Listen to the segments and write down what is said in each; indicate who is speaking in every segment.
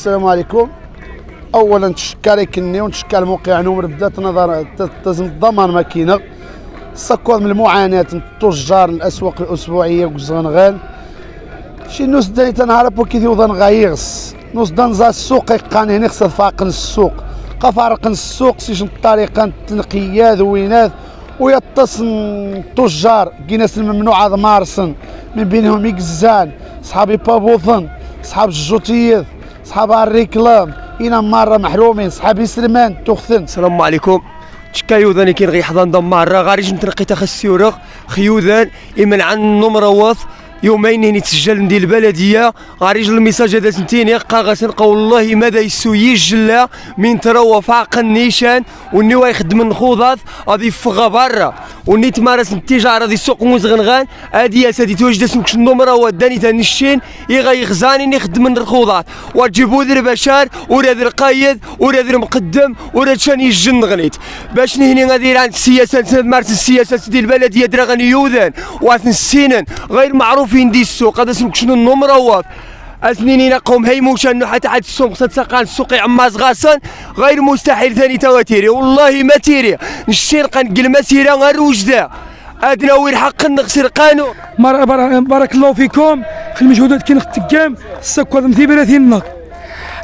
Speaker 1: السلام عليكم. اولا تشكى كني ونتشكى الموقع نمر بدات نظر تلتزم الضمان ماكينه السكواد من المعاناه التجار الاسواق الاسبوعيه وزغنغان شي نوس دايت نهار بوكي ذو غايغس نوس دنزا السوق يقان هنا خصها فاقن السوق قفارق السوق سيش الطريقه التنقيه ذوينات ويتصن التجار كيناس الممنوعه مارسن من بينهم يقزان صحابي بابوثن صحاب الجوتيث صحاب الريكلام هنا مره محرومين صحابي سلمان تخثن.
Speaker 2: السلام عليكم. تشكايوذان كين غيحضن ضم مره غاريج نتنقي تخسيورغ خيوذان يمن عن نمروث يومين يتسجل ندير البلديه غاريج الميساج هذا سنتين قاغسن قول الله ماذا يسوي جلا من تروى فاق النيشان وني يخدم الخوضات غادي يفغى برا وني تمارس التجاره دي السوق وزغنغان هادي يا سادي توجد اسمك النمره وداني تاني الشين يغيخزاني نخدم من الخوضات وتجيبوا ذر بشار ولا ذر قايد ولا ذر مقدم ولا شان يجن غنيت باش نهني غادي عند السياسه مارس السياسه ديال البلديه درا غني يوذان واثن السنن غير معروف فين دي السوق هذا اسمك شنو النمره واض اسنيني نقوم هيموشان حتى عاد السوق تسقان السوق عماز غاسن غير مستحيل ثاني تواتيري والله ما تيري نشير قنقل مسيره غير وجده ادنا وين حق نغسر قانون.
Speaker 3: بارك الله فيكم في المجهودات كي نختكام السكواد مثيبه 30 نق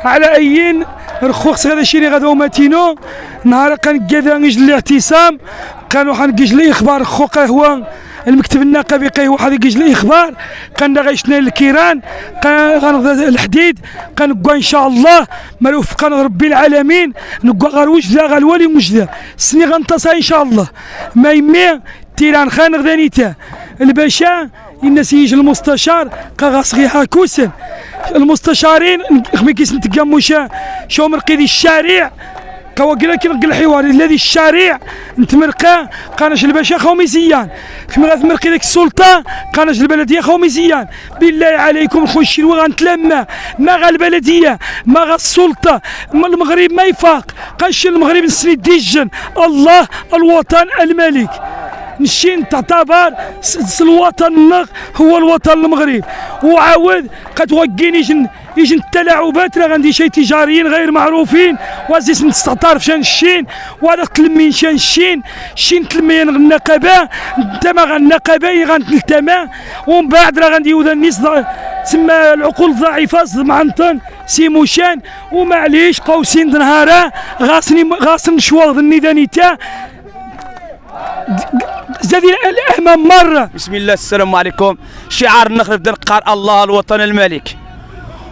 Speaker 3: على ايين رخوخ هذا الشيء غدا وماتينو نهار كنقادا نجل الاعتصام كانوا حنقيج لي اخبار خو قهوه المكتب النقابي قهوه حد يقيج لي اخبار كان غيشنا الكيران غنغدا الحديد كنقوا ان شاء الله ما وفقنا ربي العالمين نقوا غير وجده غالوالي وجده السني غنتصل ان شاء الله ما يمي تيران خان غدانيته الباشا الناس يجي المستشار كغاصغي هاكوسن المستشارين ملي كيسنتقاموشا شو مرقي دي الشارع كواكلا كي نقل الحوار الذي الشارع نتمرقى قاناش الباشا خوميسيان كما غتمرقي ديك السلطه قاناش البلديه خوميسيان بالله عليكم نخش وغنتلمى ما غا البلديه ما غا السلطه ما المغرب ما يفاق قاش المغرب نسني ديجن الله الوطن الملك نشين تعتبر الوطن هو الوطن المغرب وعاود كتوقيني يجن التلاعبات راه غندي شي تجاريين غير معروفين وازيس نستعترف شان الشين وهذا تلمين شان الشين تلمين النقابه نتما النقابه غنتلتما ومن بعد راه غندي يوذا الناس تسمى العقول الضعيفه معنطن سيموشان ومعليش قوسين نهارا غاسن شواغ النيدانيتا زادي الامام مره.
Speaker 4: بسم الله السلام عليكم. شعار النخل بدا نقار الله الوطن الملك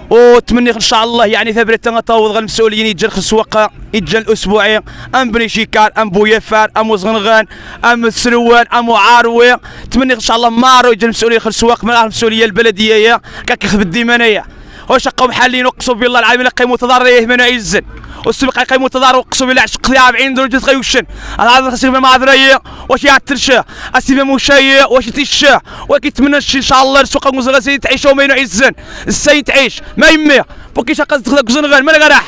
Speaker 4: وتمني ان شاء الله يعني ثبرت تنطوض المسؤولين يجي السواق يجي الاسبوعي ام بني شيكار ام بويفار ام زغنغان ام سروان ام عاروي تمني ان شاء الله مارو يجي المسؤولين السواق من المسؤوليه البلديه كيخدم الديمانيه واش قوم حالين وقسوا بالله العالمين قيموا تضاريه من عزن والسبق يقيموا تضار وقسوا بالله عشق 40 درجه غيوشن هذا خاص يبقى معذريه واش يعترشه اسيبه مشاي واش تيشه وكيتمنى ان شاء الله السوق غزغسي تعيشوا ما يعزن السيد تعيش ما يمي بوكي شقه تخلق زنغان ما راح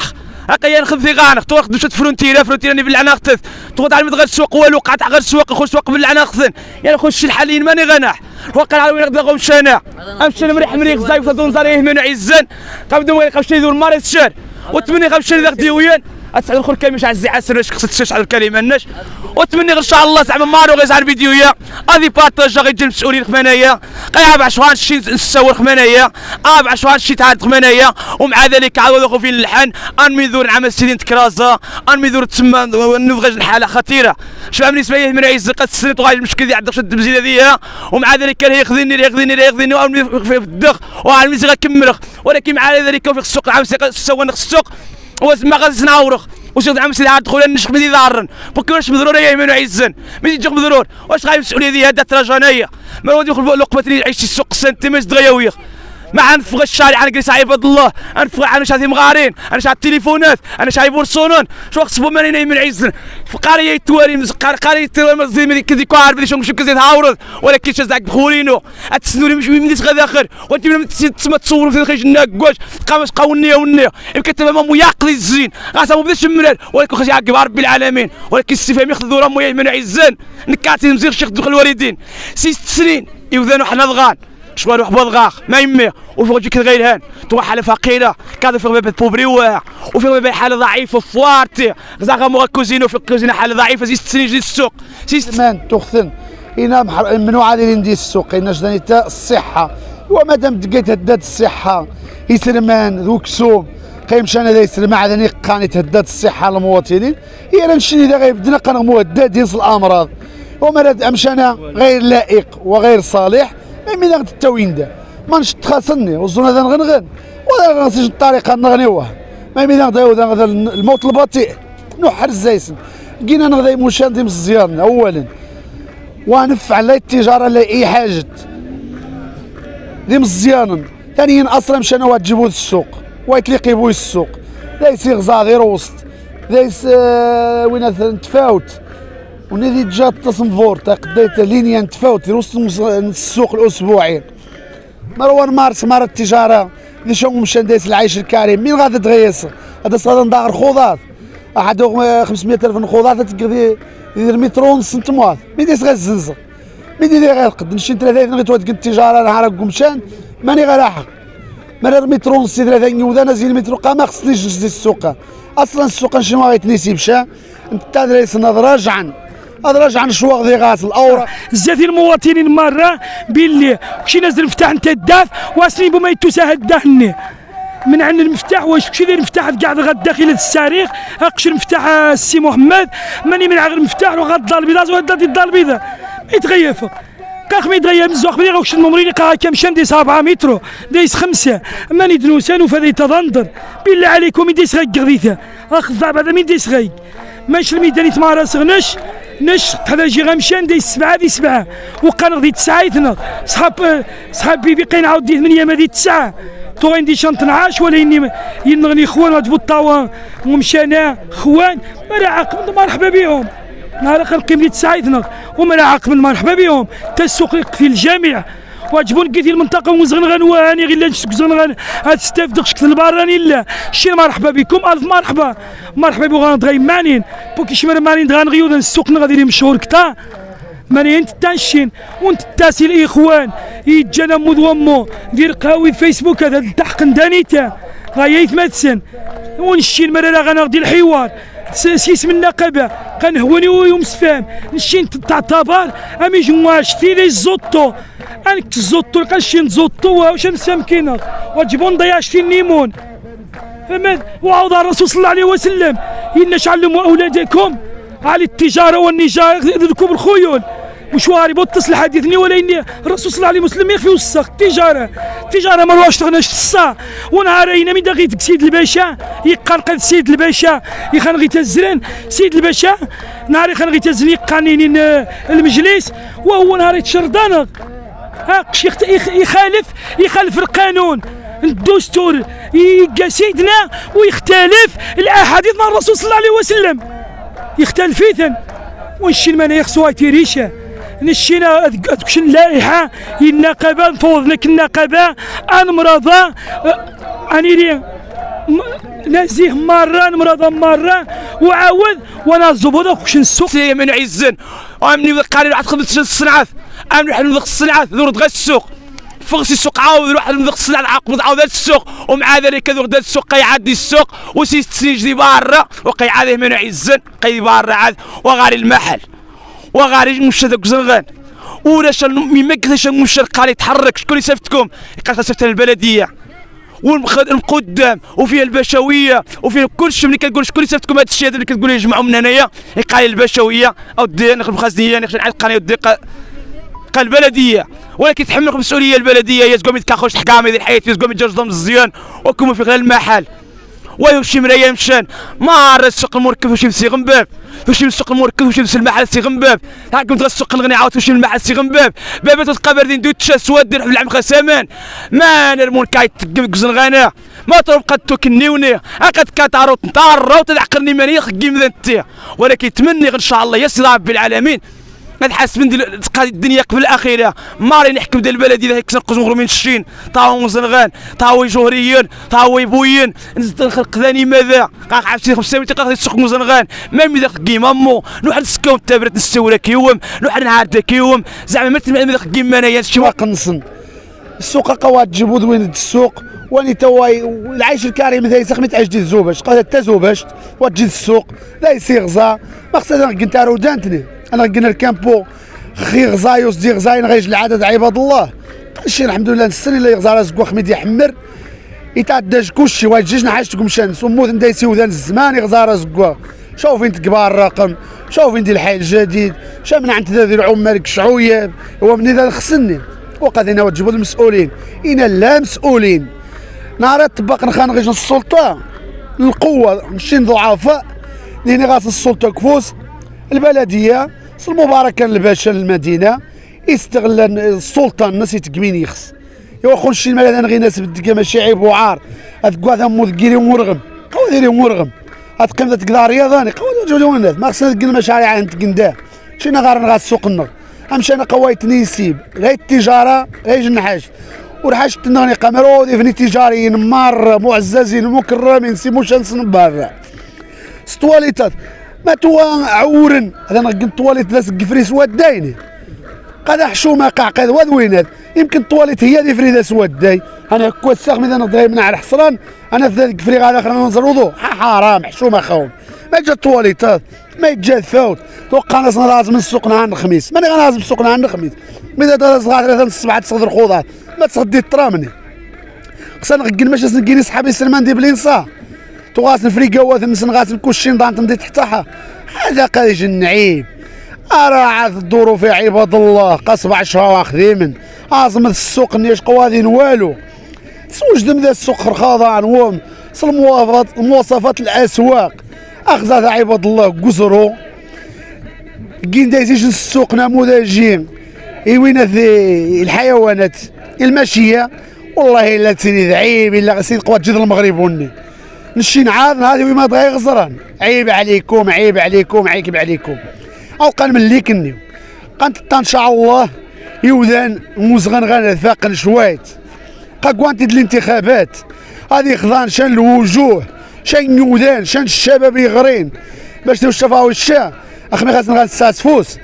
Speaker 4: هكا نخذ في غانخ توخذ دوشه فرونتيرا بالعنا اختث تغد على مدغ السوق والو قاطع غير السوق خش سوق بالعنا اخذن يعني خش الحالين ماني غناح وقع على وين غدغهم شانا امشي مريح زايف دون زاريه من عزن قبدوا وين قبشي ذو المارس الشهر وتمني غنمشي ذاك ديويان اسعد الخر كلمه على الزعاس سرش خصك تشعل الكلمه الناش وتمني ان شاء الله زعما مارو غيزعل فيديويا غادي بارطاجا غيجي المسؤولين خمانيه قياب عشوان شي نساور خمانيه عشوان شي تعاد خمانيه ومع ذلك عاودوا في اللحن انمذور عام السنين تكرازا انمذور تسمى نفغج الحاله خطيره شباب بالنسبه لي من عز قد السنه وغادي المشكل عندك شد المزيله ديها ومع ذلك كان ياخذني في الدخ وعلمي غنكمل ولكن مع ذلك في السوق عام سوى السوق وما غاديش نعاورخ واش غادي نعمل عاد دخول نشق مدي دارن بوكي واش مضرور يا يمين عزن ملي تجيك مضرور واش غايب المسؤوليه ديال هذا تراجانيه ما ودي يدخل لقبه عيش السوق سنتي ما دغياويخ ما نفغ الشارع نجلس عباد الله نفغ انا شادي مغارين انا شاد التليفونات انا شايب ورسونون شو خصبوا ماني من عزن فقاريه يتواري قاريه يتواري كذي كوار بدي شو كذي هاورد ولكن شازاك بخورينو اتسنوري مش مديت غدا اخر وانت تسمى تصوروا في خيج ناكواش قامش قاونيه ونيه يمكن تما مو يعقل الزين غاسا مو بداش مراد ولكن خرج يعقب ربي العالمين ولكن السفام ياخذ ذو رمو من عزن نكاتي مزيغ الشيخ دخل الوالدين 6 سنين يوذانو حنا ضغان شوال واحد بضغاخ ما يمي وفوق جيك غيرهان تو حاله فقيره كادو في باب بوبريواه وفي باب حاله ضعيفه فوارتي زعما مو كوزينو في الكوزينه حاله ضعيفه زي ستني جديد السوق
Speaker 1: مان تخثن هنا ممنوع على ندي السوق هنا جدانيتا الصحه ومادام دقيت هدات الصحه يسرمان ذو كسوم قيمش انا يسرم عدني قاني تهدات الصحه للمواطنين هي نمشي اذا غيبدنا كان مهدد ينص الامراض ومراد امشانا غير لائق وغير صالح مي ناخذ التوين ده ما نشد خاصني وزون هذا نغنغن ولا نغسج الطريقه نغنيوه ما مي ناخذ الموت البطيء نحر الزيسن لقينا نغذي مشان من الزيارة اولا ونفعل لا التجاره لا اي حاجه ديم الزيانن ثانيا اصلا مشانا وتجيبوه السوق ويتلقي بوي السوق ليس غزاضير وسط ليس وين تفاوت ونادي جات تصنفور قديت لينيا تفاوت وسط السوق الاسبوعي مروان مارس مار التجاره اللي شو مشى نديس العيش الكريم مين غادي تغيس هذا صاد ندار خوضات احد 500,000 خوضات تقضي يدير متر ونص نتمواض مين ديس غير الزنزه مين دير غير القد نمشي 30 غير تواد التجاره نهار قمشان ماني غير لاحق مرر متر ونص 30 يودا نازل متر ما خصنيش نجي السوق اصلا السوق شنو غيتنسي مشى انت دريس راجعا راجعا شواغ ذي غاسل الاوراق
Speaker 3: زاد المواطنين مره باللي كشي نازل المفتاح انت الداف واسني بما يتوسا هداهني من عند المفتاح واش كشي داير المفتاح قاعد غاد داخل الساريخ اقشر المفتاح السي محمد ماني من غير المفتاح وغاد دار البيضاء وغاد الدار البيضاء يتغيف كاخ ما يتغير مزوق بلي غوش الممرين قا كمشان ديس 4 متر ديس 5 ماني دنوسان وفادي تضندر بالله عليكم يديس غيك غديثه اخذ هذا مين ديس غيك ماشي الميدان يتمارس غنش نش هذا جي غمشان دي 7 دي 7 وقان غدي 9 يتنا صحاب بيبي قين عاود دي 8 ما دي 9 تو عندي شنط نعاش ولا اني ينغني خوان وتبو الطاوان ومشانا خوان ما عاقب مرحبا بهم نهار خلقي ملي 9 يتنا وما عاقب مرحبا بهم تا السوق في الجميع واجبون قيتي المنطقه وزغنغان واني غير نسك زغنغان هاد ستافدق شكل البراني لا شي مرحبا بكم الف مرحبا مرحبا بو غندغي مانين بوكي شمر مانين غنغيو السوق غادي مشهور كتا مانين تانشين وانت تاسي الاخوان يتجانا مود وامو دير قهوي فيسبوك هذا الضحك ندانيتا غايث ماتسن ونشي المراره غنغدي الحوار سيس من النقابه كنهوني ومسفام نشي تعتبر امي جمواش في لي زوطو انك تزوطو كنشي نزوطو واش نسامكينا واجبون ضياش في النيمون فهمت وعوض الرسول صلى الله عليه وسلم إن علموا اولادكم على التجاره والنجاره ركوب الخيول مش وارب اتصل حديثني ولا اني الرسول صلى الله عليه وسلم يخفي وسخ التجاره ما واش تغناش الصا ونهارين من دغيت سيد الباشا يقرقد سيد الباشا يخان غي تزرن سيد الباشا نهار خان غي تزني قانين المجلس وهو نهار يتشردان هاكش يخالف القانون الدستور يلقى سيدنا ويختلف الاحاديث مع الرسول صلى الله عليه وسلم يختلف فيثن ونشي المانا يخصوها تيريشه نشينا تكشن اللائحه النقابه نفوض لك النقابه مرضى اني نزيه مره مرضى مره وعاود وانا الزبوط كشن السوق
Speaker 4: من عزن امني قال واحد 5 الصنعات امني واحد من الصنعات دور غير السوق فغسي السوق عاود واحد من الصنعات عقب عاود السوق ومع ذلك ذوق دال السوق قيعدي السوق وسيست سيجدي برا وقيعاده من عزن قي برا عاد وغاري المحل وغاري مشى ذاك زنغان ولاش ما كذاش مشى قال يتحرك شكون يصيفطكم قال صيفط البلديه والمقدام وفيها البشويه وفيها كلشي ملي كتقول شكون يصيفطكم هذا الشيء هذا اللي كتقول يجمعوا من هنايا قال البشويه او دي ناخذ الخزنيه ناخذ القناه قال البلديه ولكن تحملكم المسؤوليه البلديه هي تقوم يتكاخوش تحكام هذه الحياه تقوم يتجوز مزيان وكم في غير المحل ويمشي مرايا مشان ما راه السوق المركب وشي مسي غنباب وشي السوق المركب وشي مسي المحل سي غنباب هاكم تغا السوق الغني عاود وشي المحل سي غنباب بابات تلقى باردين دو تشا سواد دير بالعم خسامان ما نرمون كاي تقم زنغانا ما تبقى توكنيوني هاكا كاتارو تنطار وتدعقرني ماني خكيم ذا انت ولكن تمني ان شاء الله يا سيدي رب العالمين نحس من الدنيا قبل الاخيره ماري نحكم ديال البلديه هيك نقص مغرمين الشين طاو زنغان طاو جوهريين طاو بوين نزيد نخلق ثاني ماذا قاق عرفتي 5 متر قاق السوق مزنغان ما ميدا كيما مو نروح نسكوم تابرت نستورا كيوم نروح نعاد كيوم زعما ما ميدا كيما انايا شي
Speaker 1: قنصن السوق قوا تجيبوا دوين السوق واني توا العيش الكريم ذا يسخ متعجل تجي الزوبش قال تا زوبش وتجي السوق لا يصير غزا مقصد انا قلت رودانتني انا قلنا الكامبو خي غزايوس دي غزاين غيج العدد عباد الله شي الحمد لله نسني اللي يغزا راسك خميد يحمر يتعداش كلشي واجيجنا حاجتكم شان سموت ندايسي وذا الزمان يغزا راسك شوف انت كبار الرقم شوف انت الحي الجديد شا من عند ذي العمال كشعويه هو من ذا خصني وقد هنا وتجيبوا المسؤولين إنا لا مسؤولين نهار طبق نخان غير السلطه القوه ماشي ضعفاء لان غاس السلطه كفوس البلديه المبارك كان الباشا المدينه يستغل السلطه الناس يتقمين يخص يوا خون شي المال هذا غير ناس بدك ماشي عيب وعار هتقوا هذا مذكيري ومرغم قوا ديري مرغم هتقيم ذات كذا رياضاني قوا جوجو الناس ما خصنا تقل المشاريع عند تقندا شينا غير نغا السوق النغ امشي انا قوايت نيسيب غير التجاره غير جنحاش ورحاش تنغني قمرو فني تجاريين مار معززين مكرمين سي موشانس برا ستواليتات ما توا عورن هذا نقل طواليت لاس قفري سواد دايني قد حشومه قعقد وين يمكن الطواليت هي اللي فريده سواد داي انا كوا الساق اذا نضرب من على الحصران انا في ذاك فريق على اخر نزرودو حرام حشومه خوم ما جا الطواليتات ما يتجا الفوت توقع ناس لازم السوق عند الخميس ماني لازم السوق عند الخميس ماذا دار صغار 3 7 تصدر خوضات ما تصدي الطرامني خصنا نغقل ماشي نلقيني صحابي سلمان دي بلينصا تغاس الفريقه واثن نغاس كلشي نضان تندي تحتها هذا قايج النعيب أراعى الظروف يا عباد الله قصب 10 واخذين عاصمة السوق نيش قوادين والو سوجد ذا السوق رخاضان وم مواصفات الاسواق اخذ عباد الله قزرو كين دايزيش السوق نموذجين وين الحيوانات الماشيه والله الا تسيني ذعيب الا سيد قوات جد المغرب وني نشي نعاد هذه وما بغا يغزران عيب عليكم عيب عليكم عيب عليكم او قال من اللي كني قنت ان شاء الله يوذان موزغن غانا ثاقل شويت قاكوانتي الانتخابات هذه خضان شان الوجوه شان يوذان شان الشباب يغرين باش توشفاو الشا اخمي خاصنا غنساسفوس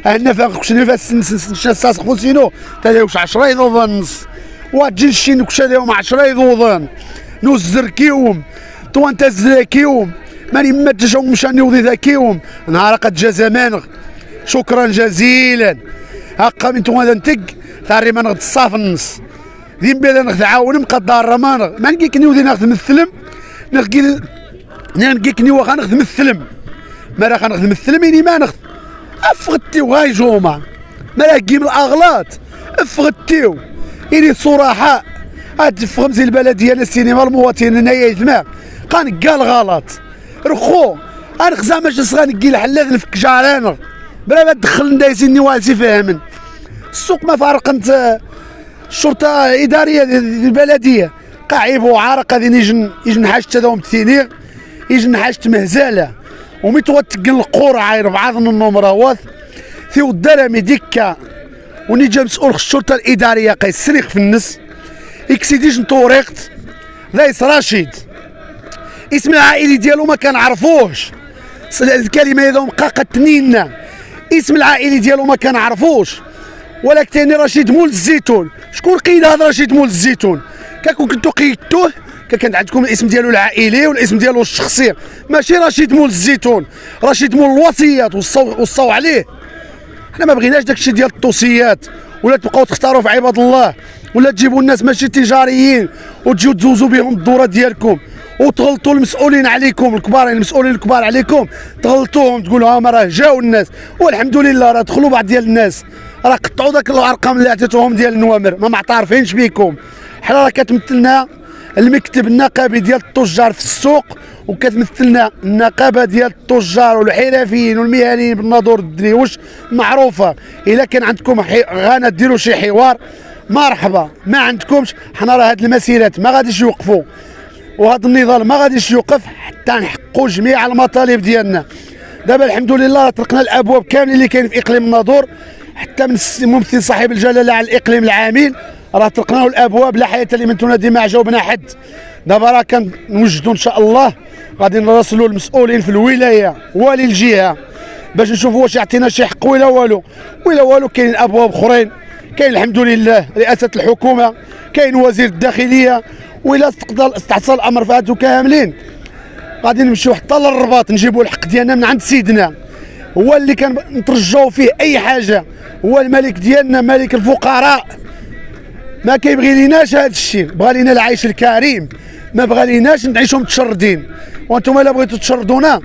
Speaker 1: هنا فاش نفاس ساس خوسينو تالاوش 10 يضوض نص واجي الشين كش هذاهم 10 يضوضن نوزركيهم تو انت زراكيهم ماني ماتجهم مشان يوضي ذاكيهم نهار قد جا زمان شكرا جزيلا هاكا من تو هذا نتق ثاري ما نغد الصاف النص ذي بلا نغد عاون مقدار رمانغ ما نقيك نيوذي ناخذ مثلم نقيك نيوخا ناخذ مثلم ما راه ناخذ مثلم اني ما ناخذ افغتيو هاي جوما ما راه كيم الاغلاط افغتيو اني صراحه هاد فهم زي البلديه السينما المواطنين هنايا يتما قال غلط رخو انا خزامه صغار نقي الحلاذ نفك جاران بلا ما تدخل ندايسيني والسي فاهمن السوق ما فارق انت الشرطه الاداريه البلديه قاعيب وعارق غادي يجي نحاش تداوم تثينيغ يجي نحاش مهزاله وميتوتق القرعه 4 النمراوات ثيو الدرامي ديكا ونيجا مسؤول الشرطه الاداريه قيسريق في النس اكسيديش نطوريقت لايس رشيد اسم العائلي ديالو ما كنعرفوش الكلمه هذا مقاقه تنينا اسم العائلي ديالو ما كنعرفوش ولكن ثاني رشيد مول الزيتون شكون قيد هذا رشيد مول الزيتون كنتو قيدتوه كان عندكم الاسم ديالو العائلي والاسم ديالو الشخصي ماشي رشيد مول الزيتون رشيد مول الوصيات والصو عليه حنا ما بغيناش داكشي ديال التوصيات ولا تبقاو تختاروا في عباد الله ولا تجيبوا الناس ماشي تجاريين وتجيو تزوزوا بهم الدوره ديالكم وتغلطوا المسؤولين عليكم الكبار المسؤولين الكبار عليكم تغلطوهم تقولوا ها ما راه جاو الناس والحمد لله راه دخلوا بعض ديال الناس راه قطعوا داك الارقام اللي عطيتوهم ديال النوامر ما معترفينش بكم حنا راه كتمثلنا المكتب النقابي ديال التجار في السوق وكتمثلنا النقابه ديال التجار والحرفيين والمهنيين بالناظور الدريوش معروفه الا كان عندكم غانا ديروا شي حوار مرحبا ما عندكمش حنا راه هاد المسيرات ما غاديش يوقفوا وهذا النضال ما غاديش يوقف حتى نحققوا جميع المطالب ديالنا دابا الحمد لله طرقنا الابواب كاملين اللي كاين في اقليم الناظور حتى من الممثل صاحب الجلاله على الاقليم العامل راه طرقنا له الابواب لا حياه لمن تنادي ما جاوبنا حد دابا راه كنوجدوا ان شاء الله غادي نراسلوا المسؤولين في الولايه والي الجهه باش نشوفوا واش يعطينا شي حق ولا والو كاينين ابواب اخرين كاين الحمد لله رئاسه الحكومه، كاين وزير الداخليه، وإلا استحصل الامر فهادو كاملين غادي نمشيو حتى للرباط نجيبوا الحق ديالنا من عند سيدنا، هو اللي كنترجاو فيه اي حاجه، هو الملك ديالنا ملك الفقراء، ما كيبغي ليناش هذا الشيء، بغى لينا العيش الكريم، ما بغى ليناش نعيشوا متشردين. وانتم الا بغيتوا تشردونا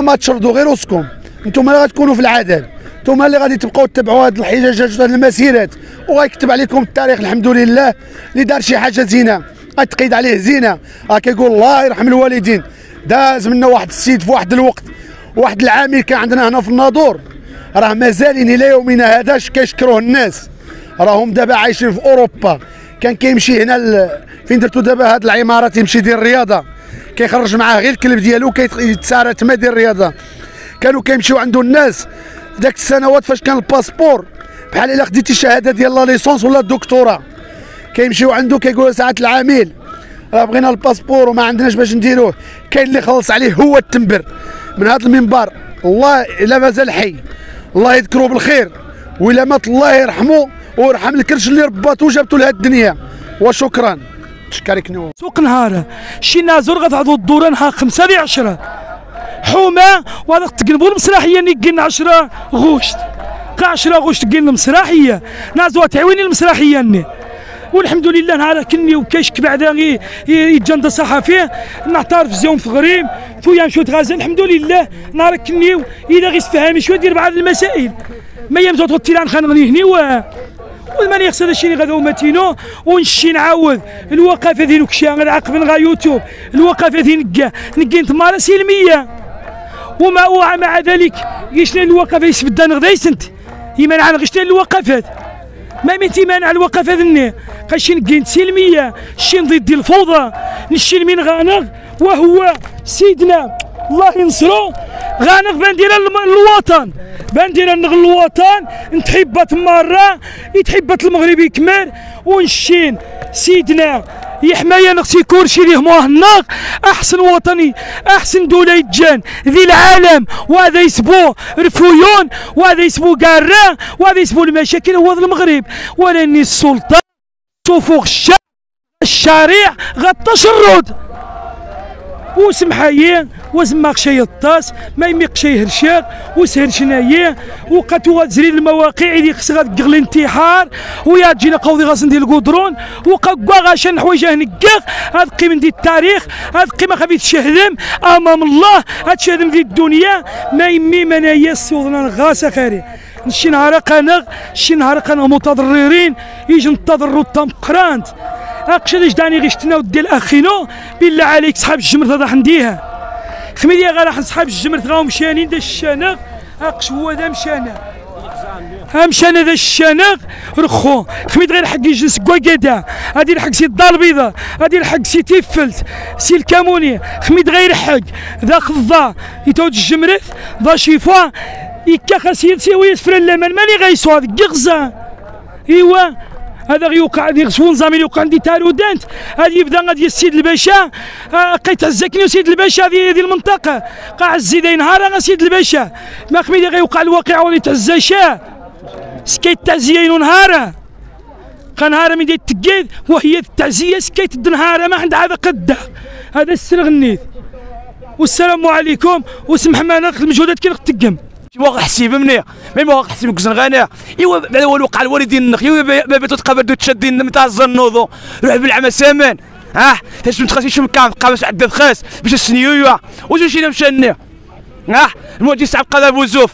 Speaker 1: ما تشردوا غير وسطكم، انتم اللي غتكونوا في العذاب، انتم اللي غادي تبقاو تتبعوا هذه الحجاجات وهذه المسيرات، وغيكتب عليكم التاريخ الحمد لله اللي دار شي حاجه زينه غتقيد عليه زينه، كيقول الله يرحم الوالدين. داز منا واحد السيد في واحد الوقت، واحد العامل كان عندنا هنا في الناظور، راه مازالين الى يومنا هذا كيشكروه الناس، راهم دابا عايشين في اوروبا. كان كيمشي هنا فين درتو دابا هاد العمارات يمشي يدير الرياضه، كيخرج معاه غير الكلب ديالو كيتسارى تما يدير الرياضه. كانوا كيمشيو عنده الناس في ذاك السنوات فاش كان الباسبور بحال الا خديتي شهاده ديال لا ليسونس ولا الدكتوراه، كيمشيو عنده كيقول ساعه العميل راه بغينا الباسبور وما عندناش باش نديروه. كاين اللي خلص عليه هو التنبر من هذا المنبر، الله الا مازال حي الله يذكره بالخير، وإلا مات الله يرحمه ويرحم الكرش اللي رباتو وجابتو لهاد الدنيا. وشكرا. شكرك نور.
Speaker 3: سوق نهار شي نازور غتعطوا الدوره نهار 5 ل 10 حومه، وهذا تقلبوا المسرحيه نيقلنا 10 غشت 10 غشت قلنا المسرحيه نازوا تعويني المسرحيه ني. والحمد لله نهار كني وكاشك بعدا يتجند صحفي نعترف زيهم في غريم تويا نشوت غازل الحمد لله نهار كني اذا غير تفهمي شويه دير بعض المسائل ما يمزو التيران خانغني هني والماني يخسر الشيء غدا وماتينو ونشي نعاود الوقفه ذي نكشا غنعقب نغا يوتيوب الوقفه ذي نقين تمارا سلميه وما مع ذلك يشنا الوقفه يسبدا نغدا يسنت يمنع غشنا الوقفات ما ميتي مانع الوقفه ذني قاشي نقين سلميه شي ضد الفوضى نشي من غانغ وهو سيدنا الله ينصرو غانغ باندير الوطن باندير الوطن نتحبت مره يتحبت المغرب يكمل ونشين سيدنا يحمايا نغسي كورشي ليه مهنق احسن وطني احسن دوله يتجان ذي العالم، وهذا يسبوه رفويون وهذا يسبوه قاره وهذا يسبوه المشاكل هو المغرب، ولاني السلطه صفوق الشارع غطى الرود وسمحايا وزماق شي الطاس ما يميق شي هرشاق وسهر شنايا وقاتو غتزري المواقع اللي خصها غتقغ الانتحار ويا تجينا قوضي غاس ندير القدرون وقاكوا غاشا حوايج نكاغ هاد قيمه ديال التاريخ هاد قيمه خفيت تشهدم امام الله هاد تشهدم ديال الدنيا ما يمي منايا السوضنا غاسه خيري شي نهار قنغ شي نهار قنغ متضررين يجي نتضرروا تمقرانت اقشدش داني غشتنا ودي اخينو بالله عليك صحاب الجمر راح نديها خميديا غا راح صحاب الجمر غاو مشانين دا الشانق اقش هو ذا مشانا مشانا ذا الشانق رخو خميد غير حق يجلس كواكادا هادي الحق سي الدار البيضاء هادي الحق سي تيفلت سي الكاموني خميد غير حق ذا خضا يتوج الجمرث ذا شيفوا يكا خاسير سي يسفر اللمن ماني غيسوا هذا قغزه ايوا هذا يوقع هذه غسون زامي يوقع عندي تارودانت هذه يبدا غادي السيد الباشا قيتهزكني وسيد الباشا هذه المنطقه قاع الزيدين نهار سيد الباشا ما خميدي غيوقع الواقع ولي تهزاشا سكيت تعزيين نهار نهار من ديال التقيد وهي التعزيه سكيت النهار ما عند هذا قد هذا السر غنيت والسلام عليكم وسمح ما ناخذ المجهودات كي نتقم
Speaker 4: واقع حسيب مني ما واقع حسيب كزن غانا ايوا بعد هو الوقع الوالدين النخ ايوا بابا تقابل دو تشدين نتا الزنوضو روح بالعمى سامان فاش متخاسي شو مكان قابس عدد خاس باش السنيويا واش مشينا مشاني الموجي صعب قضا بوزوف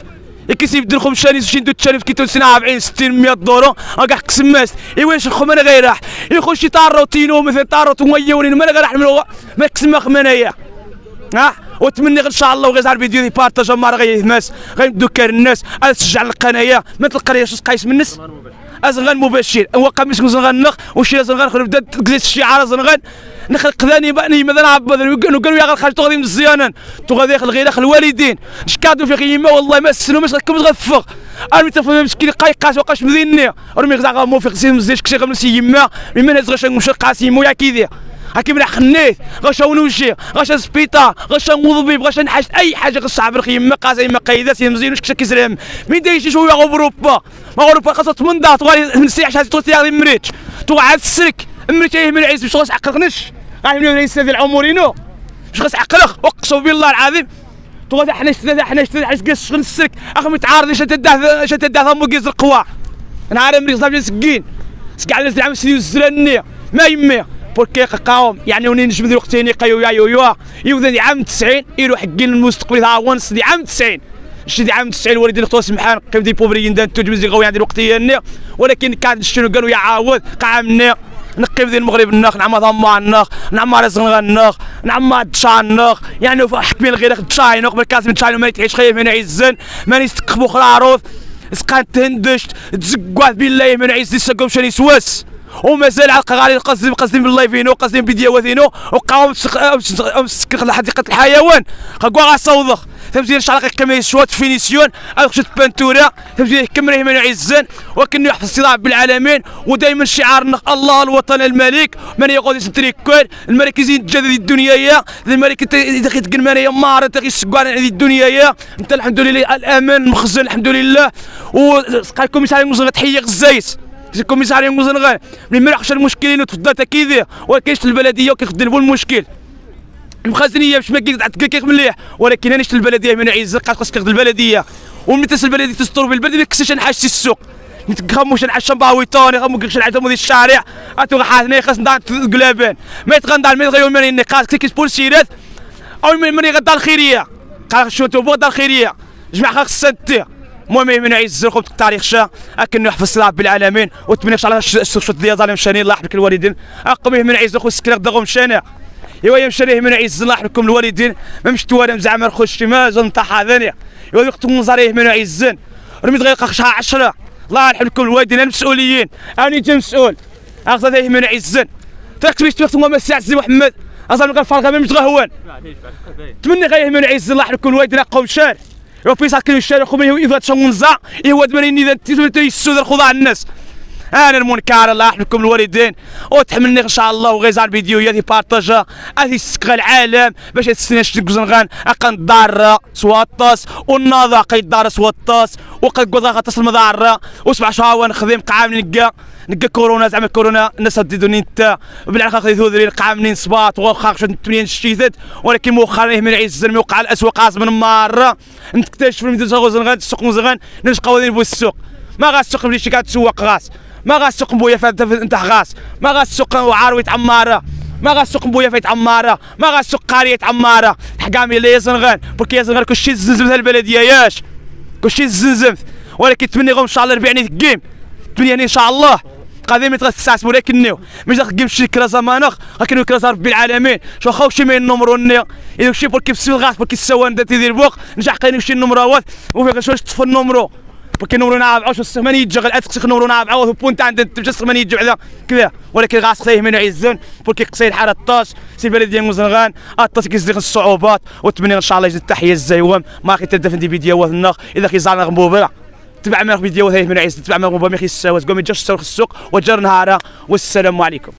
Speaker 4: كيسيب يبدل خمساني شي ندو تشاري كي توسنا 40 60 100 دورو كاع قسماس ايوا واش الخم انا غير راح يخش طارو تينو مثل طارو تميونين ما غير راح ما كسما خمانايا وتمني ان شاء الله وغير الفيديو دي بارطاج ما راه غيهمس غيبدو كار الناس تشجع القناه ما تلقى شي قايس من الناس ازغان مباشر هو قميص زنغنخ وشي زنغن خرج بدا تقليس الشعار زنغن نخلق ذاني باني مثلا عبد قالوا يا غير خرج تغادي من الزيانان تغادي الغير الوالدين شكادو في غيما والله ما سنو ماش غتكمل غفق ارمي تفهم مسكين قايقاس وقاش مديني ارمي غزا موفق سي مزيش كشي غمسي يما من هز غاش نمشي قاسيمو يا كيدي هاكي مليح خنيت غاش ونوجي غاش سبيطار غاش موظبيب غاش نحاج اي حاجه غاش صعب رخي ما قاسي ما قيدات مزيان واش كشا كيزرم مين دايشي شويه اوروبا ما اوروبا خاصها 8 دار تغالي من سيح شحال تغالي مريت توعد السرك مريت من العيس باش غاس عقلنش غادي من العيس ديال عمرينو باش غاس عقلك اقسم بالله العظيم تغادي حناش كاس شغل السرك اخي متعارضين شتداه مو كيز القوا نهار مريض صافي سكين سكع على العام سيدي الزرانيه ما يمي بوركي قاوم يعني وني نجم ذي وقتين يقيو يا يوذن عام 90 يروح حقين المستقبل ها ونص دي عام 90 شدي عام 90 والدي نختو سمحان قيم دي بوبريين دان توجمزي غوي عندي الوقتيه ولكن كان شنو قالوا يعاود قامني نقيم ذي المغرب الناخ نعم ضمان الناخ نعم رزق الناخ نعم دشان الناخ يعني حكمي الغير دشاينو قبل كاس من تشاينو ما يتعيش خايف من عزن ماني يستقبو خراروث سقان تهندش تزقوات بالله من عز السقوم شاني سواس ومازال على غالي قصدين باللايفينو قصدين فيديوهاتينو وقاوم مسكر لحديقه الحيوان قاوا غاصوضخ تمزير شعلق كما شوات فينيسيون او خشت بانتورا تمزير كمريه من عزن وكن يحفظ الصراع بالعالمين ودائما شعارنا الله الوطن الملك من يقول يستريكول المراكز الجديد الدنيايه الملك تقن مانيا مار تقي سكوان الدنيايه انت الحمد لله الامان مخزن الحمد لله وقالكم يسالي مزغه تحيه غزايس الكوميساريو مزنغان ملي ما راحش المشكلين وتفضل تكيديه ولكن البلديه وكيخدموا المشكل المخازنيه باش ما كيك مليح ولكن انا شفت البلديه من عز خاص كيخدم البلديه وملي تسال البلديه تستر بالبلد ما كساش نحاش السوق نتخموش نعشى باويطوني خموش نعشى مودي الشارع اتو حاثني خاص ندار قلابان ما يتغندر ما يغير من النقاط كيس بولسيرات او من يغدار الخيريه قال شو تو بغدار الخيريه جماعه خاص سنتي المهم من عز لكم التاريخ شا اكن يحفظ الصلاه بالعالمين وتمنى ان شاء الله الشوط ديال ظالم شاني الله يحفظك الوالدين اقوم من عز اخو السكر دغهم شانع ايوا يمشي من عز الله يحفظكم الوالدين ما مشتوا انا زعما نخش ما زنطح هذاني ايوا وقت نظريه من عزن رميت غير قشها 10 الله يحفظكم الوالدين المسؤولين انا جا مسؤول اخذ من عزن تكتبت وقت ما الساعه سي محمد اصلا نلقى الفرقه ما متغهون تمنى غير من عز الله يحفظكم الوالدين قوم شار وفي ساكن الشارع خويا اذا تشونزا ايوا دمرين اذا تيسود الخضاع الناس انا المنكر الله يحفظكم الوالدين وتحملني ان شاء الله وغيزار الفيديو يا بارطاجا هذه السكه العالم باش تستناش تكزنغان اقن دار سواطاس والناضا قيد دار سواطاس وقد قضا تصل مضاره وسبع شهور نخدم قعام نلقى كورونا زعما كورونا الناس ديدوني انت بالعلاقه خذيتو ذري القعام صباط واخا خشت 8 الشتيتات ولكن مؤخرا من عز الموقع الاسواق عاصم من مره نكتشف في مدينه غوزنغان السوق مزغان نلقى قوانين بو السوق ما غاس السوق ملي شي كتسوق غاس ما غاس السوق بويا انت غاس ما غاس السوق وعاروي عماره ما غاس السوق بويا فايت عماره ما غاس السوق قريه عماره حكامي اللي يزنغان بوركي يزنغان كلشي زنزمت البلديه ياش كلشي زنزمت ولكن تمنيهم ان شاء الله ربيعني في الجيم تمنيني ان شاء الله قادم يتغسس ولكنيو مش داك الجيم شي كرازا مانخ لكن كرازا ربي العالمين شو خاو شي من النمرو النيا اذا شي بوركي في الغاس بوركي السوان تيدير بوق نجح قاين شي النمروات وفي شوش تطفى النمرو بوركي نمرو نعاب عوش السماني يجي غير اتسخ نمرو نعاب عوض بونت عند تمشي السماني يجي على كذا ولكن غاس خايه من عزن بوركي قصير حاره الطاس سي بلديه مزنغان الطاس كيزيد الصعوبات وتمنى ان شاء الله يجي التحيه الزيوم ما كيتدفن دي فيديوهات النخ اذا كيزعل غمبوبه تبع ما فيديو هاي من عيسى تبع ما غمبوبه ما كيساوز قوم يجي السوق وجر نهاره والسلام عليكم.